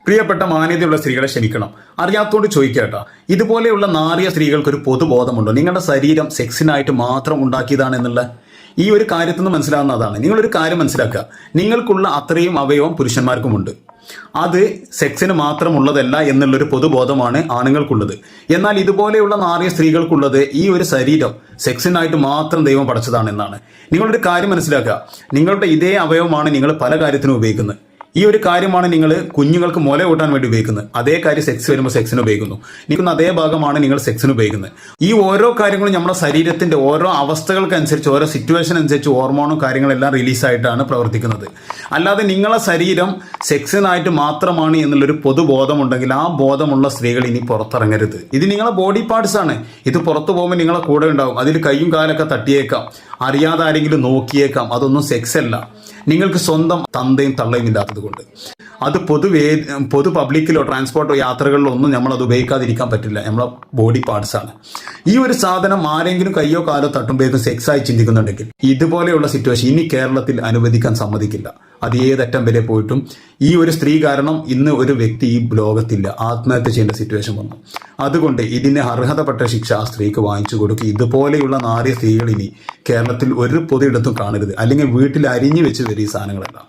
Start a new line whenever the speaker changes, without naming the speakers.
പ്രിയപ്പെട്ട മാന്യതയുള്ള സ്ത്രീകളെ ക്ഷമിക്കണം, അറിയാത്തോണ്ട് ചോദിക്കേട്ടാ. ഇതുപോലെയുള്ള നാറിയ സ്ത്രീകൾക്ക് ഒരു പൊതുബോധമുണ്ടോ? നിങ്ങളുടെ ശരീരം സെക്സിനായിട്ട് മാത്രം ഉണ്ടാക്കിയതാണ് എന്നുള്ള ഈ ഒരു കാര്യത്തിൽ നിന്ന് മനസ്സിലാവുന്നതാണ്. നിങ്ങളൊരു കാര്യം മനസ്സിലാക്കുക, നിങ്ങൾക്കുള്ള അത്രയും അവയവം പുരുഷന്മാർക്കുമുണ്ട്. അത് സെക്സിന് മാത്രമുള്ളതല്ല എന്നുള്ളൊരു പൊതുബോധമാണ് ആണുങ്ങൾക്കുള്ളത്. എന്നാൽ ഇതുപോലെയുള്ള നാറിയ സ്ത്രീകൾക്കുള്ളത് ഈ ഒരു ശരീരം സെക്സിനായിട്ട് മാത്രം ദൈവം പടച്ചതാണെന്നാണ്. നിങ്ങളൊരു കാര്യം മനസ്സിലാക്കുക, നിങ്ങളുടെ ഇതേ അവയവമാണ് നിങ്ങൾ പല കാര്യത്തിനും ഉപയോഗിക്കുന്നത്. ഈ ഒരു കാര്യമാണ് നിങ്ങൾ കുഞ്ഞുങ്ങൾക്ക് മുല കൂട്ടാൻ വേണ്ടി ഉപയോഗിക്കുന്നത്. അതേ കാര്യം സെക്സ് വരുമ്പോൾ സെക്സിന് ഉപയോഗിക്കുന്നു. നിൽക്കുന്ന അതേ ഭാഗമാണ് നിങ്ങൾ സെക്സിന് ഉപയോഗിക്കുന്നത്. ഈ ഓരോ കാര്യങ്ങളും നമ്മുടെ ശരീരത്തിന്റെ ഓരോ അവസ്ഥകൾക്കനുസരിച്ച്, ഓരോ സിറ്റുവേഷൻ അനുസരിച്ച് ഹോർമോണും കാര്യങ്ങളെല്ലാം റിലീസായിട്ടാണ് പ്രവർത്തിക്കുന്നത്. അല്ലാതെ നിങ്ങളെ ശരീരം സെക്സിനായിട്ട് മാത്രമാണ് എന്നുള്ളൊരു പൊതുബോധമുണ്ടെങ്കിൽ ആ ബോധമുള്ള സ്ത്രീകൾ ഇനി പുറത്തിറങ്ങരുത്. ഇത് നിങ്ങളെ ബോഡി പാർട്സ് ആണ്. ഇത് പുറത്തു പോകുമ്പോൾ നിങ്ങളെ കൂടെ ഉണ്ടാവും. അതിൽ കൈയും കാലൊക്കെ തട്ടിയേക്കാം, അറിയാതെ ആരെങ്കിലും നോക്കിയേക്കാം. അതൊന്നും സെക്സ് അല്ല. നിങ്ങൾക്ക് സ്വന്തം തന്തയും തള്ളയും ഇല്ലാത്തത് കൊണ്ട് അത് പൊതു പബ്ലിക്കിലോ ട്രാൻസ്പോർട്ടോ യാത്രകളിലോ ഒന്നും നമ്മളത് ഉപയോഗിക്കാതിരിക്കാൻ പറ്റില്ല. നമ്മളെ ബോഡി പാർട്സ് ആണ്. ഈ ഒരു സാധനം ആരെങ്കിലും കയ്യോ കാലോ തട്ടുമ്പോഴേക്കും സെക്സായി ചിന്തിക്കുന്നുണ്ടെങ്കിൽ ഇതുപോലെയുള്ള സിറ്റുവേഷൻ ഇനി കേരളത്തിൽ അനുവദിക്കാൻ സമ്മതിക്കില്ല. അത് ഏതറ്റം വരെ പോയിട്ടും ഈ ഒരു സ്ത്രീ കാരണം ഇന്ന് ഒരു വ്യക്തി ഈ ലോകത്തില്ല, ആത്മഹത്യ ചെയ്യേണ്ട സിറ്റുവേഷൻ വന്നു. അതുകൊണ്ട് ഇതിന് അർഹതപ്പെട്ട ശിക്ഷ ആ സ്ത്രീക്ക് വാങ്ങിച്ചു കൊടുക്കുക. ഇതുപോലെയുള്ള നാറിയ സ്ത്രീകൾ ഇനി കേരളത്തിൽ ഒരു പൊതുയിടത്തും കാണരുത്. അല്ലെങ്കിൽ വീട്ടിൽ അരിഞ്ഞു വെച്ച് വരും ഈ സാധനങ്ങളെല്ലാം.